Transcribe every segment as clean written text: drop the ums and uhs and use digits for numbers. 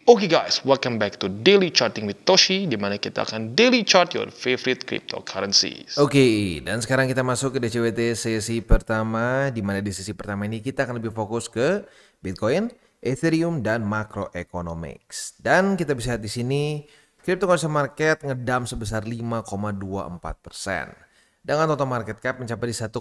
Oke guys, welcome back to Daily Charting with Toshi, di mana kita akan daily chart your favorite cryptocurrencies. Oke, dan sekarang kita masuk ke DCWT sesi pertama, di mana di sesi pertama ini kita akan lebih fokus ke Bitcoin, Ethereum, dan macroeconomics. Dan kita bisa lihat di sini, cryptocurrency market ngedam sebesar 5,24%. Dengan total market cap mencapai di 1,98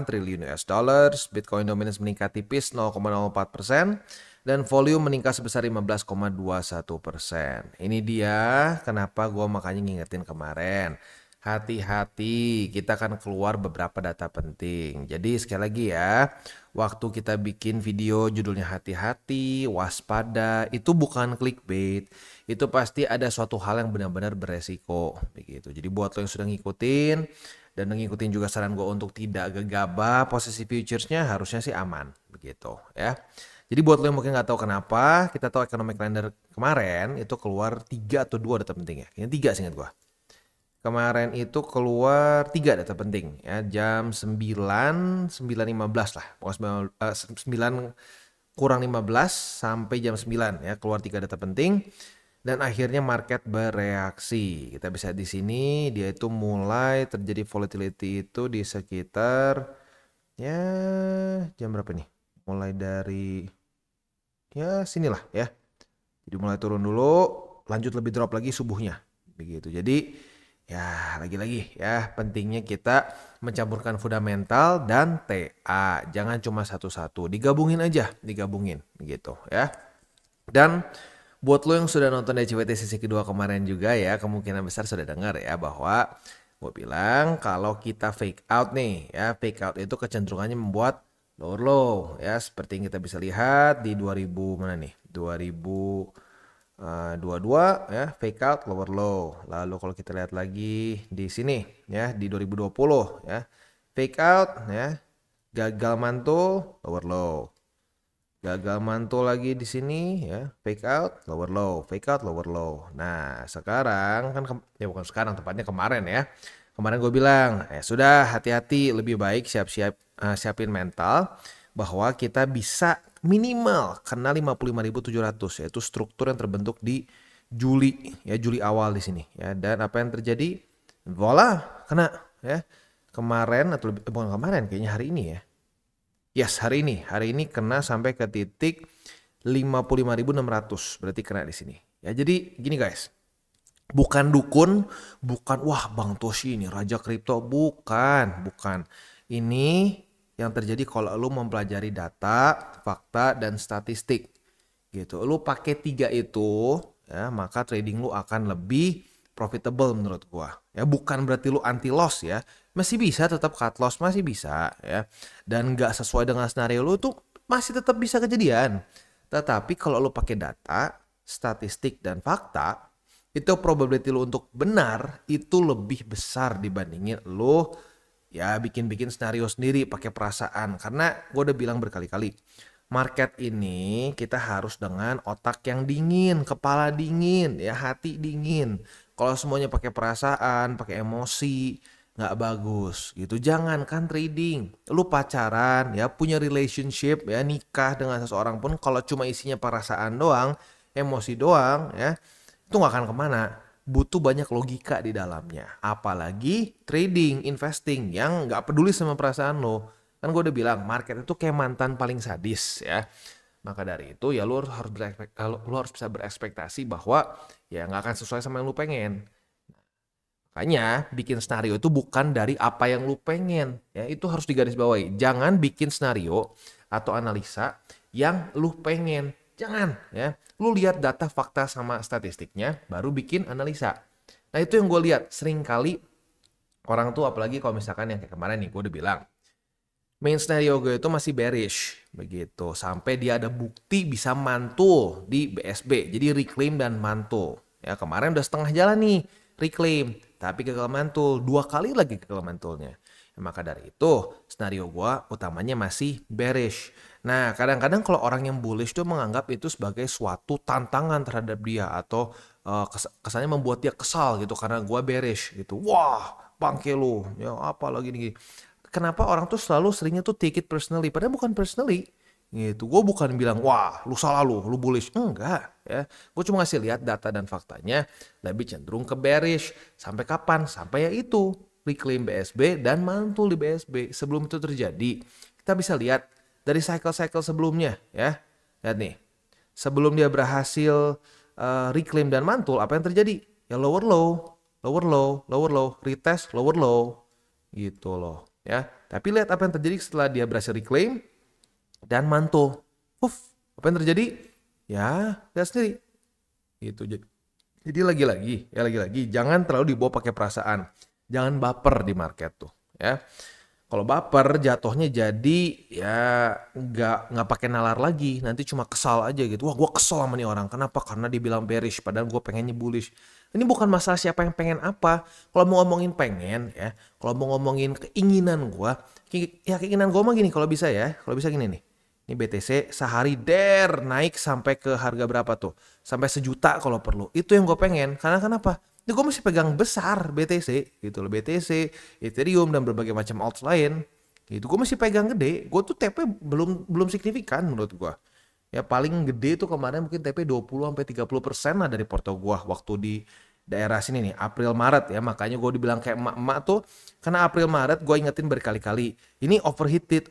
triliun US dollars, Bitcoin dominance meningkat tipis 0,04%, dan volume meningkat sebesar 15,21%. Ini dia kenapa gue makanya ngingetin kemarin. Hati-hati, kita akan keluar beberapa data penting. Jadi sekali lagi ya, waktu kita bikin video judulnya hati-hati, waspada, itu bukan clickbait. Itu pasti ada suatu hal yang benar-benar beresiko. Begitu. Jadi buat lo yang sudah ngikutin, dan ngikutin juga saran gue untuk tidak gegabah, posisi futuresnya harusnya sih aman. Begitu ya. Jadi buat lo yang mungkin nggak tahu kenapa, kita tahu economic calendar kemarin itu keluar 3 atau 2 data penting ya. Ini 3 seingat gua. Kemarin itu keluar 3 data penting ya, jam 9:15 lah. Pokoknya 9 kurang 15 sampai jam 9 ya, keluar 3 data penting. Dan akhirnya market bereaksi. Kita bisa di sini dia itu mulai terjadi volatility itu di sekitar ya jam berapa nih? Mulai dari ya sinilah ya. Jadi mulai turun dulu, lanjut lebih drop lagi subuhnya. Begitu. Jadi ya lagi-lagi ya pentingnya kita mencampurkan fundamental dan TA. Jangan cuma satu-satu, digabungin aja, digabungin gitu ya. Dan buat lo yang sudah nonton DCWT sesi kedua kemarin juga ya, kemungkinan besar sudah dengar ya bahwa gue bilang kalau kita fake out nih ya, fake out itu kecenderungannya membuat lower low ya, seperti yang kita bisa lihat di 2000 mana nih 2022 ya, fake out lower low. Lalu kalau kita lihat lagi di sini ya di 2020 ya, fake out ya, gagal mantul lower low, gagal mantul lagi di sini ya, fake out lower low, fake out lower low. Nah sekarang kan ya bukan sekarang, tepatnya kemarin ya. Kemarin gue bilang, sudah hati-hati, lebih baik siapin mental bahwa kita bisa minimal kena 55.700, yaitu struktur yang terbentuk di Juli ya, Juli awal di sini ya. Dan apa yang terjadi? Voila, kena ya. Kemarin atau bukan kemarin, kayaknya hari ini ya. Yes, hari ini kena sampai ke titik 55.600, berarti kena di sini. Ya jadi gini guys. Bukan dukun, bukan wah Bang Toshi ini raja kripto, bukan. Ini yang terjadi kalau lu mempelajari data, fakta, dan statistik gitu. Lu pakai 3 itu ya, maka trading lu akan lebih profitable menurut gua. Ya bukan berarti lu anti loss ya. Masih bisa tetap cut loss, masih bisa ya. Dan nggak sesuai dengan skenario lu tuh masih tetap bisa kejadian. Tetapi kalau lu pakai data, statistik, dan fakta, itu probability lo untuk benar itu lebih besar dibandingin lo ya bikin-bikin skenario sendiri pakai perasaan. Karena gue udah bilang berkali-kali, market ini kita harus dengan otak yang dingin, kepala dingin, ya hati dingin. Kalau semuanya pakai perasaan, pakai emosi, nggak bagus gitu. Jangan kan trading, lu pacaran ya, punya relationship ya, nikah dengan seseorang pun kalau cuma isinya perasaan doang, emosi doang ya, itu nggak akan kemana. Butuh banyak logika di dalamnya. Apalagi trading, investing yang nggak peduli sama perasaan lo. Kan gue udah bilang market itu kayak mantan paling sadis ya. Maka dari itu ya lo harus bisa berekspektasi bahwa ya nggak akan sesuai sama yang lo pengen. Makanya bikin skenario itu bukan dari apa yang lo pengen. Ya itu harus digarisbawahi. Jangan bikin skenario atau analisa yang lo pengen. Jangan ya, lu lihat data, fakta, sama statistiknya, baru bikin analisa. Nah itu yang gue lihat, sering kali orang tuh apalagi kalau misalkan yang kayak kemarin nih, gue udah bilang, main scenario gue itu masih bearish, begitu. Sampai dia ada bukti bisa mantul di BSB, jadi reclaim dan mantul. Ya kemarin udah setengah jalan nih, reclaim, tapi gagal mantul, 2 kali lagi gagal mantulnya. Maka dari itu, skenario gue utamanya masih bearish. Nah, kadang-kadang kalau orang yang bullish tuh menganggap itu sebagai suatu tantangan terhadap dia atau kesannya membuat dia kesal gitu karena gue bearish gitu. Wah, bangke lu, ya apa lagi nih. Kenapa orang tuh selalu seringnya tuh take it personally, padahal bukan personally. Gitu. Gue bukan bilang wah lu salah lu bullish. Enggak ya. Gue cuma ngasih lihat data dan faktanya lebih cenderung ke bearish. Sampai kapan? Sampai ya itu reclaim BSB dan mantul di BSB. Sebelum itu terjadi, kita bisa lihat dari cycle-cycle sebelumnya ya. Lihat nih. Sebelum dia berhasil reclaim dan mantul, apa yang terjadi? Ya lower low, lower low, lower low, retest, lower low. Gitu loh ya. Tapi lihat apa yang terjadi setelah dia berhasil reclaim dan mantul. Apa yang terjadi? Ya, lihat sendiri. Gitu. Jadi lagi-lagi jangan terlalu dibawa pakai perasaan. Jangan baper di market tuh, ya. Kalau baper jatuhnya jadi ya nggak pakai nalar lagi, nanti cuma kesal aja gitu. Wah, gue kesel sama nih orang. Kenapa? Karena dibilang bearish, padahal gue pengennya bullish. Ini bukan masalah siapa yang pengen apa. Kalau mau ngomongin pengen ya, kalau mau ngomongin keinginan gue, ya keinginan gue mah gini kalau bisa ya, kalau bisa gini nih. Ini BTC sehari naik sampai ke harga berapa tuh? Sampai 1 juta kalau perlu. Itu yang gue pengen. Karena kenapa? Ini gue masih pegang besar BTC gitu loh. BTC, Ethereum dan berbagai macam alt lain. Gitu. Gue masih pegang gede. Gue tuh TP belum signifikan menurut gue. Ya paling gede tuh kemarin mungkin TP 20-30% lah dari porto gue waktu di daerah sini nih, April Maret ya. Makanya gue dibilang kayak emak-emak tuh, karena April Maret gue ingetin berkali-kali, ini overheated.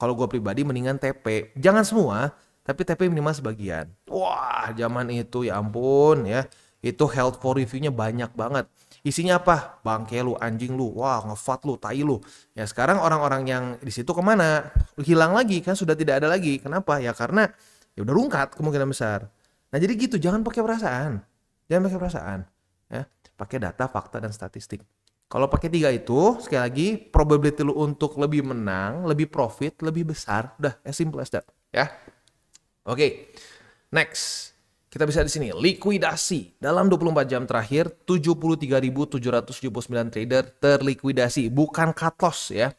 Kalau gue pribadi mendingan TP, jangan semua, tapi TP minimal sebagian. Wah, zaman itu ya ampun ya, itu health for review-nya banyak banget. Isinya apa? Bangke lu, anjing lu, wah ngefat lu, tai lu. Ya sekarang orang-orang yang di situ kemana? Hilang lagi kan, sudah tidak ada lagi. Kenapa? Ya karena ya udah rungkat kemungkinan besar. Nah jadi gitu, jangan pakai perasaan. Jangan pakai perasaan, ya. Pakai data, fakta, dan statistik. Kalau pakai 3 itu, sekali lagi, probability lu untuk lebih menang, lebih profit, lebih besar. Udah, as simple as that, ya. Oke, next. Kita bisa di sini, likuidasi. Dalam 24 jam terakhir, 73.779 trader terlikuidasi. Bukan cut loss, ya.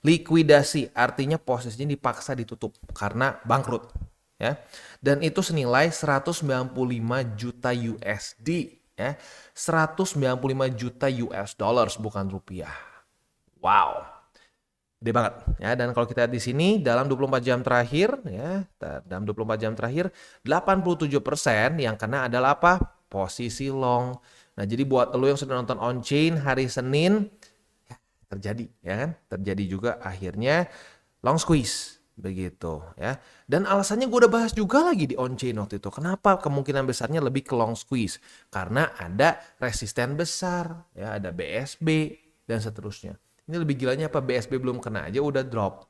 Likuidasi, artinya posisinya dipaksa ditutup karena bangkrut. Ya. Dan itu senilai 195 juta USD ya. 195 juta US dollars bukan rupiah. Wow. Gede banget ya. Dan kalau kita lihat di sini dalam 24 jam terakhir ya, dalam 24 jam terakhir 87% yang kena adalah apa? Posisi long. Nah, jadi buat lo yang sudah nonton on chain hari Senin ya, terjadi ya kan? Terjadi juga akhirnya long squeeze. Begitu ya. Dan alasannya gue udah bahas juga lagi di on-chain waktu itu. Kenapa kemungkinan besarnya lebih ke long squeeze? Karena ada resisten besar, ya ada BSB dan seterusnya. Ini lebih gilanya apa? BSB belum kena aja udah drop.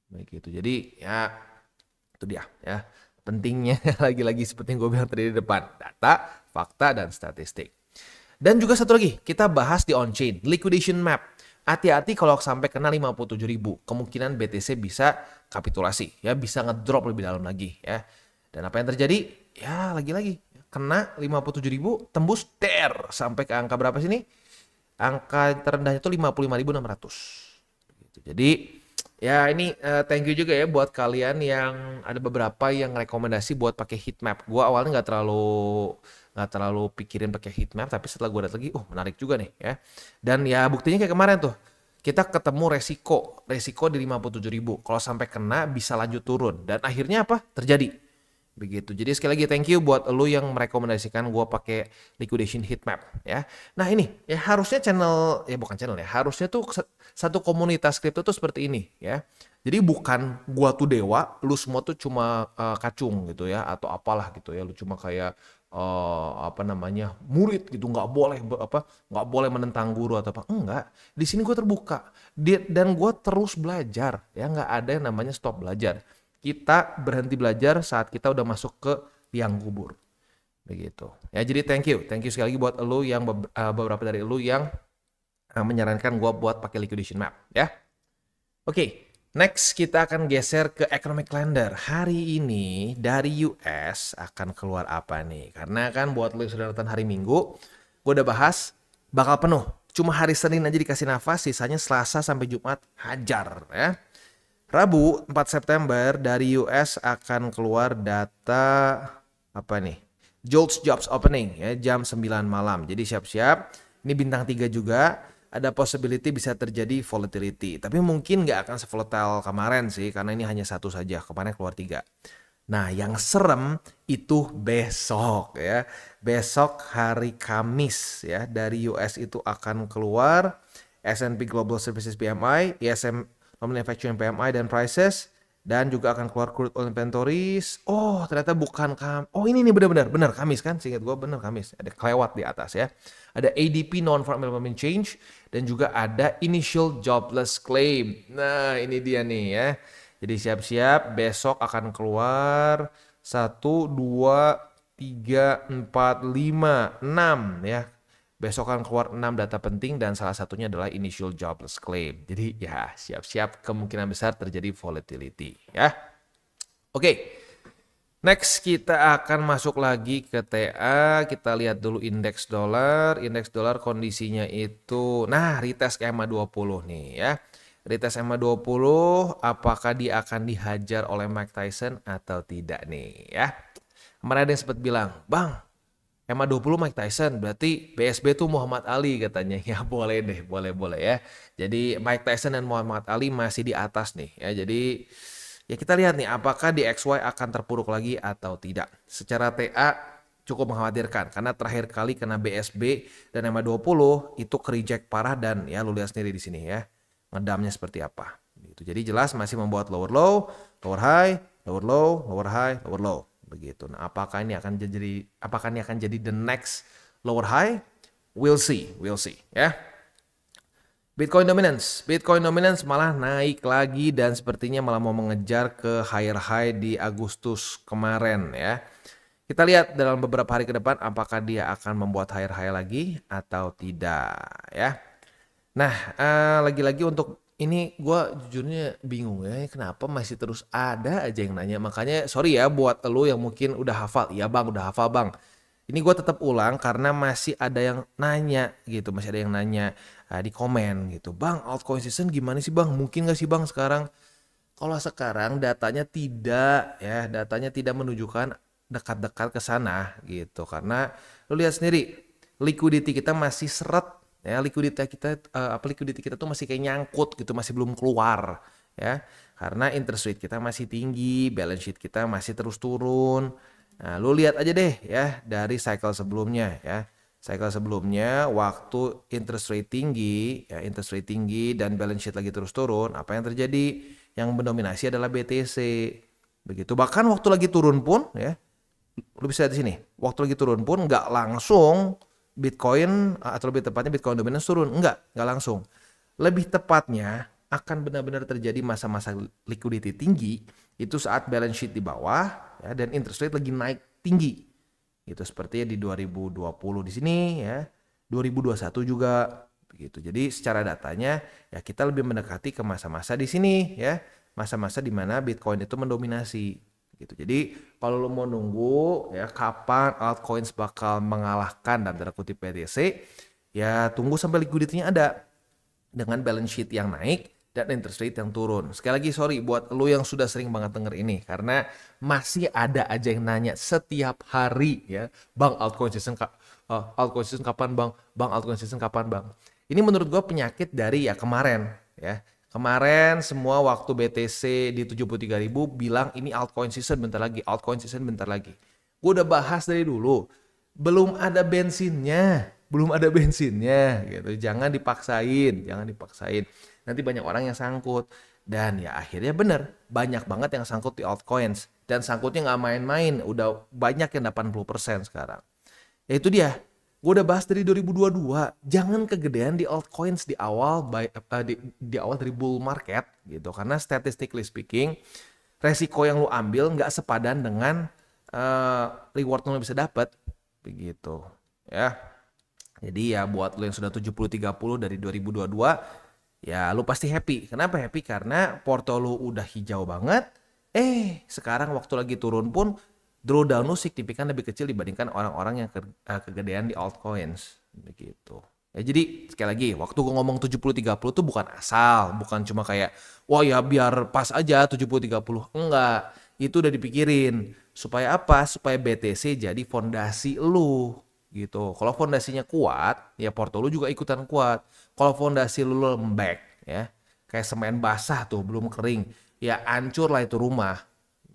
Begitu. Jadi ya itu dia ya. Pentingnya lagi-lagi seperti yang gue bilang tadi di depan. Data, fakta, dan statistik. Dan juga satu lagi, kita bahas di on-chain. Liquidation map. Hati-hati kalau sampai kena 57.000, kemungkinan BTC bisa kapitulasi, ya bisa ngedrop lebih dalam lagi, ya. Dan apa yang terjadi? Ya lagi-lagi kena 57.000, tembus sampai ke angka berapa sini? Angka terendahnya itu 55.600. Gitu. Jadi ya ini thank you juga ya buat kalian yang ada beberapa yang rekomendasi buat pakai heat map. Gua awalnya nggak terlalu pikirin pakai heat map, tapi setelah gue lihat lagi, menarik juga nih ya. Dan ya buktinya kayak kemarin tuh, kita ketemu resiko di 57.000. Kalau sampai kena bisa lanjut turun dan akhirnya apa? Terjadi. Begitu. Jadi sekali lagi thank you buat lo yang merekomendasikan gue pakai liquidation heat map ya. Nah ini ya harusnya harusnya tuh satu komunitas kripto tuh seperti ini ya. Jadi bukan gua tuh dewa, lu semua tuh cuma kacung gitu ya atau apalah gitu ya. Lu cuma kayak murid gitu, nggak boleh menentang guru atau apa. Enggak, di sini gue terbuka dan gue terus belajar ya, nggak ada yang namanya stop belajar. Kita berhenti belajar saat kita udah masuk ke liang kubur begitu ya. Jadi thank you sekali lagi buat lu yang beberapa dari lu yang menyarankan gue buat pakai liquidation map ya. Oke. Next kita akan geser ke economic calendar. Hari ini dari US akan keluar apa nih? Karena kan buat lo yang sudah nonton hari Minggu, gue udah bahas bakal penuh. Cuma hari Senin aja dikasih nafas, sisanya Selasa sampai Jumat hajar ya. Rabu 4 September dari US akan keluar data apa nih? JOLTS Jobs Opening ya jam 9 malam. Jadi siap-siap. Ini bintang 3 juga. ada possibility bisa terjadi volatility. Tapi mungkin nggak akan sevolatile kemarin sih, karena ini hanya satu saja. Kemarin keluar 3. Nah, yang serem itu besok ya. Besok hari Kamis ya, dari US itu akan keluar S&P Global Services PMI, ISM Manufacturing PMI dan Prices, dan juga akan keluar crude oil inventories. Oh, ternyata bukan Oh, ini nih benar Kamis kan? Seingat gue benar Kamis. Ada kelewat di atas ya. Ada ADP Non-Farm Employment Change dan juga ada Initial Jobless Claim. Nah, ini dia nih ya. Jadi siap-siap besok akan keluar 1, 2, 3, 4, 5, 6 ya. Besok akan keluar 6 data penting dan salah satunya adalah initial jobless claim. Jadi ya siap-siap kemungkinan besar terjadi volatility ya. Oke. Next kita akan masuk lagi ke TA. Kita lihat dulu indeks dolar. Indeks dolar kondisinya itu retest ke EMA 20 nih ya. Retest EMA 20 apakah dia akan dihajar oleh Mike Tyson atau tidak nih ya. Kemarin ada yang sempat bilang, "Bang, EMA 20 Mike Tyson, berarti BSB tuh Muhammad Ali," katanya. Ya boleh deh, boleh ya. Jadi Mike Tyson dan Muhammad Ali masih di atas nih ya. Jadi ya kita lihat nih apakah di XY akan terpuruk lagi atau tidak. Secara TA cukup mengkhawatirkan karena terakhir kali kena BSB dan EMA 20 itu kereject parah dan ya lu lihat sendiri di sini ya. Ngedamnya seperti apa. Gitu. Jadi jelas masih membuat lower low, lower high, lower low, lower high, lower low. Begitu. Nah, apakah ini akan jadi the next lower high? We'll see ya. Bitcoin dominance malah naik lagi dan sepertinya malah mau mengejar ke higher high di Agustus kemarin ya. Kita lihat dalam beberapa hari ke depan apakah dia akan membuat higher high lagi atau tidak ya. Nah, lagi-lagi untuk ini gue jujurnya bingung ya, kenapa masih terus ada aja yang nanya. Makanya sorry ya buat lo yang mungkin udah hafal. Iya bang, udah hafal bang. Ini gue tetap ulang karena masih ada yang nanya gitu. Masih ada yang nanya di komen gitu. Bang, altcoin season gimana sih bang? Mungkin gak sih bang sekarang? Kalau sekarang datanya tidak menunjukkan dekat-dekat ke sana gitu. Karena lo lihat sendiri, liquidity kita masih seret. Ya, liquidity kita tuh masih kayak nyangkut gitu, masih belum keluar ya. Karena interest rate kita masih tinggi, balance sheet kita masih terus turun. Nah, lu lihat aja deh ya dari cycle sebelumnya ya. Cycle sebelumnya waktu interest rate tinggi dan balance sheet lagi terus turun, apa yang terjadi? Yang mendominasi adalah BTC. Begitu. Bahkan waktu lagi turun pun ya, lu bisa lihat di sini. Waktu lagi turun pun nggak langsung Bitcoin atau lebih tepatnya Bitcoin dominance turun. Enggak langsung. Lebih tepatnya akan benar-benar terjadi masa-masa liquidity tinggi itu saat balance sheet di bawah ya, dan interest rate lagi naik tinggi. Itu sepertinya di 2020 di sini ya. 2021 juga begitu. Jadi secara datanya ya kita lebih mendekati ke masa-masa di sini ya. Masa-masa di mana Bitcoin itu mendominasi. Gitu. Jadi kalau lo mau nunggu ya kapan altcoins bakal mengalahkan dalam tanda kutip BTC, ya tunggu sampai liquidity-nya ada dengan balance sheet yang naik dan interest rate yang turun. Sekali lagi sorry buat lo yang sudah sering banget denger ini karena masih ada aja yang nanya setiap hari ya, bang altcoin season kapan bang? Bang altcoin season kapan bang? Ini menurut gue penyakit dari ya kemarin ya. Kemarin semua waktu BTC di 73.000 bilang ini altcoin season bentar lagi. Gue udah bahas dari dulu. Belum ada bensinnya gitu. Jangan dipaksain. Nanti banyak orang yang sangkut. Dan ya akhirnya bener, banyak banget yang sangkut di altcoins. Dan sangkutnya gak main-main, udah banyak yang 80% sekarang. Ya itu dia. Gue udah bahas dari 2022, jangan kegedean di altcoins di awal di awal dari bull market gitu. Karena statistically speaking, resiko yang lu ambil nggak sepadan dengan reward yang lu bisa dapat begitu ya. Jadi ya buat lu yang sudah 70-30 dari 2022, ya lu pasti happy. Kenapa happy? Karena porto lu udah hijau banget. Sekarang waktu lagi turun pun drawdown lu signifikan lebih kecil dibandingkan orang-orang yang kegedean di altcoins begitu. Ya jadi sekali lagi waktu gue ngomong 70-30 tuh bukan asal, bukan cuma kayak wah ya biar pas aja 70-30. Enggak, itu udah dipikirin. Supaya apa? Supaya BTC jadi fondasi lu gitu. Kalau fondasinya kuat, ya porto lu juga ikutan kuat. Kalau fondasi lu lembek, ya kayak semen basah tuh belum kering, ya hancur lah itu rumah.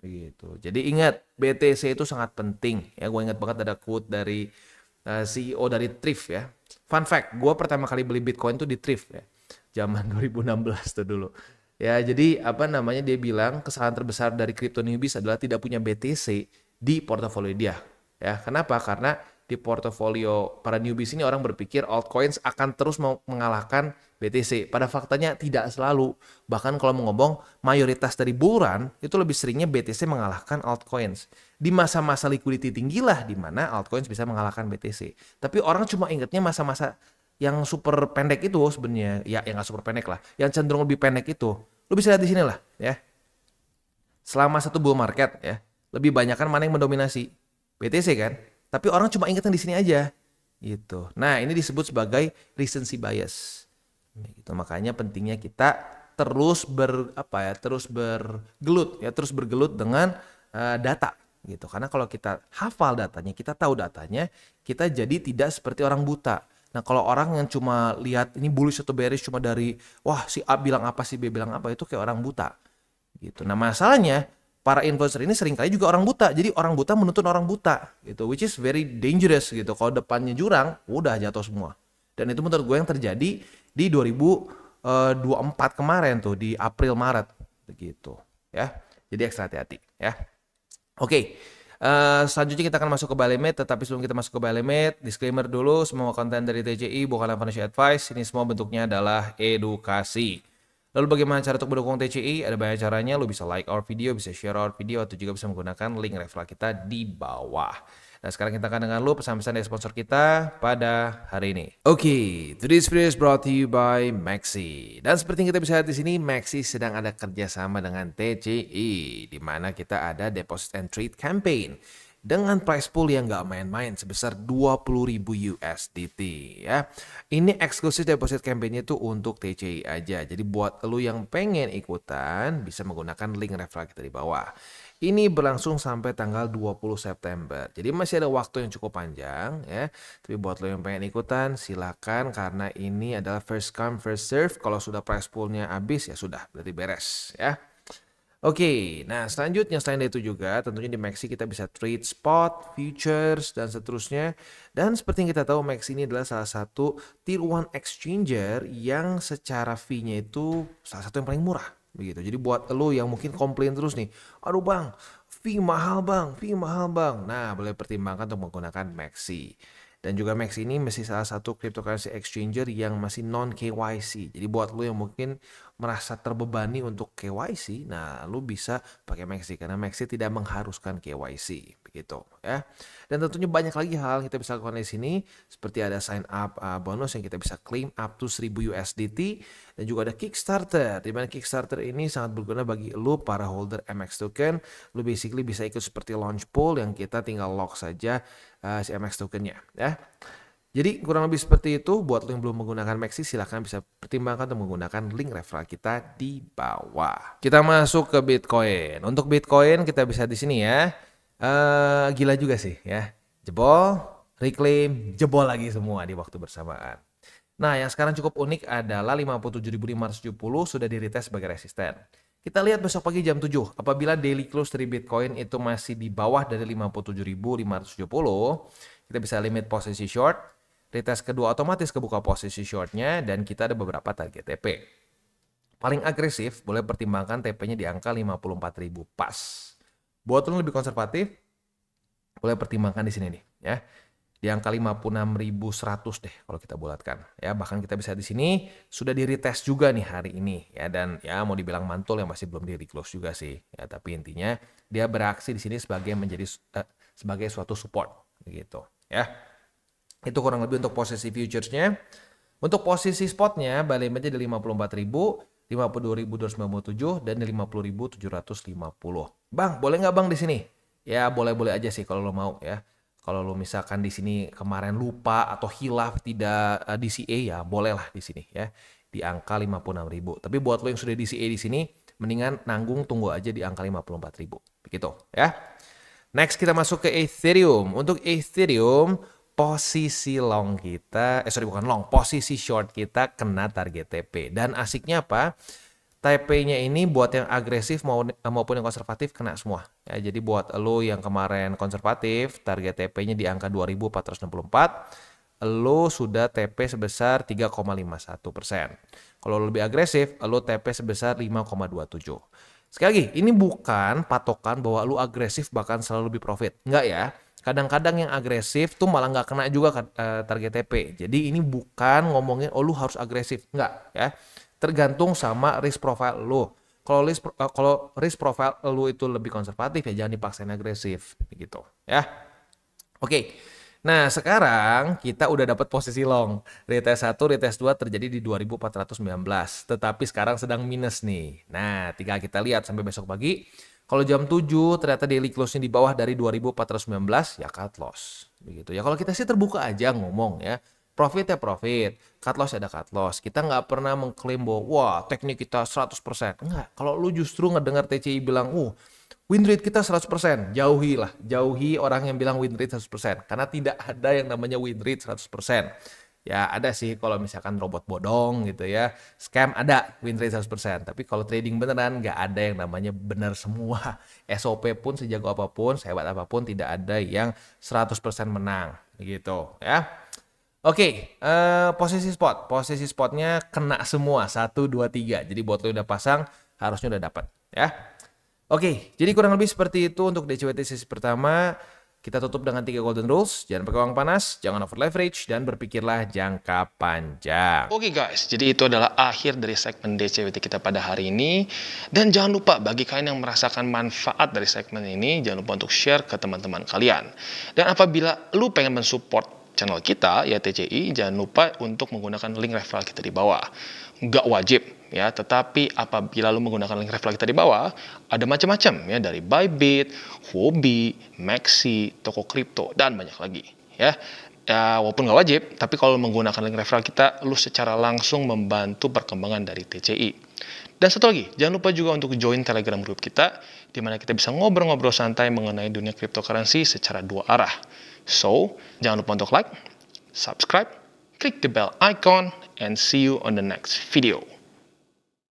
Begitu. Jadi ingat, BTC itu sangat penting. Ya, gue ingat banget ada quote dari CEO dari Thrift ya. Fun fact, gue pertama kali beli Bitcoin tuh di Thrift ya. Zaman 2016 tuh dulu. Ya, jadi apa namanya, dia bilang kesalahan terbesar dari crypto newbies adalah tidak punya BTC di portofolio dia. Ya, kenapa? Karena di portofolio para newbies ini orang berpikir altcoins akan terus mengalahkan BTC. Pada faktanya tidak selalu. Bahkan kalau mau ngomong, mayoritas dari bull run itu lebih seringnya BTC mengalahkan altcoins. Di masa-masa liquidity tinggilah di mana altcoins bisa mengalahkan BTC. Tapi orang cuma ingatnya masa-masa yang super pendek itu sebenarnya. Ya, yang nggak super pendek lah. Yang cenderung lebih pendek itu. Lu bisa lihat di sini lah ya. Selama satu bull market ya, lebih banyak kan mana yang mendominasi? BTC kan? Tapi orang cuma ingat yang di sini aja. Gitu. Nah, ini disebut sebagai recency bias. Gitu. Makanya pentingnya kita terus terus bergelut dengan data gitu. Karena kalau kita hafal datanya, kita tahu datanya, kita jadi tidak seperti orang buta. Nah, kalau orang yang cuma lihat ini bullish atau bearish cuma dari wah si A bilang apa, si B bilang apa, itu kayak orang buta. Gitu. Nah, masalahnya para influencer ini seringkali juga orang buta. Jadi orang buta menuntun orang buta gitu, which is very dangerous gitu. Kalau depannya jurang, udah jatuh semua. Dan itu menurut gue yang terjadi di 2024 kemarin tuh, di April Maret begitu ya. Jadi ekstra hati-hati ya. Oke. Selanjutnya kita akan masuk ke buy limit, tetapi sebelum kita masuk ke buy limit, disclaimer dulu, semua konten dari TCI bukanlah financial advice, ini semua bentuknya adalah edukasi. Lalu bagaimana cara untuk mendukung TCI? Ada banyak caranya, lu bisa like our video, bisa share our video, atau juga bisa menggunakan link referral kita di bawah. Nah, sekarang kita akan dengar lu pesan-pesan dari sponsor kita pada hari ini. Oke, today's video is brought to you by Maxi. Dan seperti yang kita bisa lihat di sini, Maxi sedang ada kerjasama dengan TCI, di mana kita ada deposit and trade campaign dengan price pool yang nggak main-main sebesar 20.000 USDT ya. Ini eksklusif deposit campaign itu untuk TCI aja. Jadi buat lu yang pengen ikutan bisa menggunakan link referral kita di bawah. Ini berlangsung sampai tanggal 20 September. Jadi masih ada waktu yang cukup panjang ya. Tapi buat lo yang pengen ikutan silakan, karena ini adalah first come first serve. Kalau sudah price poolnya habis ya sudah, berarti beres ya. Oke, nah selanjutnya selain itu juga tentunya di Maxi kita bisa trade spot, futures, dan seterusnya. Dan seperti yang kita tahu, Maxi ini adalah salah satu tier 1 exchanger yang secara fee-nya itu salah satu yang paling murah. Begitu. Jadi buat lo yang mungkin komplain terus nih, aduh bang, fee mahal bang. Nah, boleh pertimbangkan untuk menggunakan Maxi. Dan juga Maxi ini masih salah satu cryptocurrency exchanger yang masih non KYC. Jadi buat lo yang mungkin merasa terbebani untuk KYC, nah lo bisa pakai Maxi karena Maxi tidak mengharuskan KYC, begitu ya. Dan tentunya banyak lagi hal yang kita bisa lakukan di sini, seperti ada sign up bonus yang kita bisa claim up to 1000 USDT, dan juga ada Kickstarter, di mana Kickstarter ini sangat berguna bagi lo para holder MX token. Lo basically bisa ikut seperti launch pool yang kita tinggal lock saja si MX tokennya ya. Jadi kurang lebih seperti itu. Buat lo yang belum menggunakan Maxi, silahkan bisa pertimbangkan untuk menggunakan link referral kita di bawah. Kita masuk ke Bitcoin. Untuk Bitcoin kita bisa di sini ya. Gila juga sih ya. Jebol, reclaim, jebol lagi semua di waktu bersamaan. Nah, yang sekarang cukup unik adalah 57.570 sudah di-retest sebagai resisten. Kita lihat besok pagi jam 7. Apabila daily close dari Bitcoin itu masih di bawah dari 57.570, kita bisa limit posisi short. Retest kedua otomatis kebuka posisi shortnya, dan kita ada beberapa target TP. Paling agresif boleh pertimbangkan TP-nya di angka 54.000 pas. Buat lo lebih konservatif, boleh pertimbangkan di sini nih ya. Di angka 56.100 deh kalau kita bulatkan ya. Bahkan kita bisa di sini sudah di retest juga nih hari ini ya, dan ya mau dibilang mantul yang masih belum di close juga sih ya, tapi intinya dia beraksi di sini sebagai sebagai suatu support begitu ya. Itu kurang lebih untuk posisi futuresnya. Untuk posisi spotnya buy limitnya di 54.000, 52.297, dan di 50.750. Bang, boleh nggak bang di sini? Ya boleh-boleh aja sih kalau lo mau ya. Kalau lo misalkan di sini kemarin lupa atau hilaf tidak DCA, ya bolehlah di sini ya, di angka 56.000. Tapi buat lo yang sudah DCA di sini, mendingan nanggung, tunggu aja di angka 54.000. Begitu ya. Next kita masuk ke Ethereum. Untuk Ethereum posisi long kita, bukan long, posisi short kita kena target TP. Dan asiknya apa? TP-nya ini buat yang agresif maupun yang konservatif kena semua. Ya, jadi buat lo yang kemarin konservatif, target TP-nya di angka 2464, lo sudah TP sebesar 3,51%. Kalau lebih agresif, lo TP sebesar 5,27. Sekali lagi, ini bukan patokan bahwa lo agresif bahkan selalu lebih profit. Enggak ya. Kadang-kadang yang agresif tuh malah nggak kena juga target TP. Jadi ini bukan ngomongin lu harus agresif. Nggak ya. Tergantung sama risk profile lu. Kalau risk profile lu itu lebih konservatif ya jangan dipaksain agresif gitu ya. Oke. Nah, sekarang kita udah dapat posisi long. Retest 1, retest 2 terjadi di 2419. Tetapi sekarang sedang minus nih. Nah, tinggal kita lihat sampai besok pagi. Kalau jam 7 ternyata daily close-nya di bawah dari 2419 ya cut loss. Begitu ya. Kalau kita sih terbuka aja ngomong ya. Profit ya profit, cut loss ada cut loss. Kita nggak pernah mengklaim bahwa wah teknik kita 100%. Enggak. Kalau lu justru ngedengar TCI bilang, win rate kita 100%, jauhi orang yang bilang win rate 100%. Karena tidak ada yang namanya win rate 100%. Ya ada sih kalau misalkan robot bodong gitu ya, scam ada win rate 100%. Tapi kalau trading beneran nggak ada yang namanya benar semua. SOP pun sejago apapun, sehebat apapun tidak ada yang 100% menang gitu ya. Oke, posisi spot. Posisi spotnya kena semua 1, 2, 3. Jadi buat lo udah pasang harusnya udah dapat ya. Oke, jadi kurang lebih seperti itu untuk DCWT sesi pertama. Kita tutup dengan 3 golden rules. Jangan pakai uang panas, jangan over leverage, dan berpikirlah jangka panjang. Oke guys, jadi itu adalah akhir dari segmen DCWT kita pada hari ini. Dan jangan lupa bagi kalian yang merasakan manfaat dari segmen ini, jangan lupa untuk share ke teman-teman kalian. Dan apabila lu pengen mensupport channel kita, ya TCI, jangan lupa untuk menggunakan link referral kita di bawah. Nggak wajib ya, tetapi apabila lu menggunakan link referral kita di bawah, ada macam-macam ya, dari Bybit, Huobi, Maxi, toko kripto, dan banyak lagi ya. Ya, walaupun nggak wajib, tapi kalau menggunakan link referral kita, lu secara langsung membantu perkembangan dari TCI. Dan satu lagi, jangan lupa juga untuk join Telegram group kita, di mana kita bisa ngobrol-ngobrol santai mengenai dunia cryptocurrency secara 2 arah. So, jangan lupa untuk like, subscribe, click the bell icon, and see you on the next video.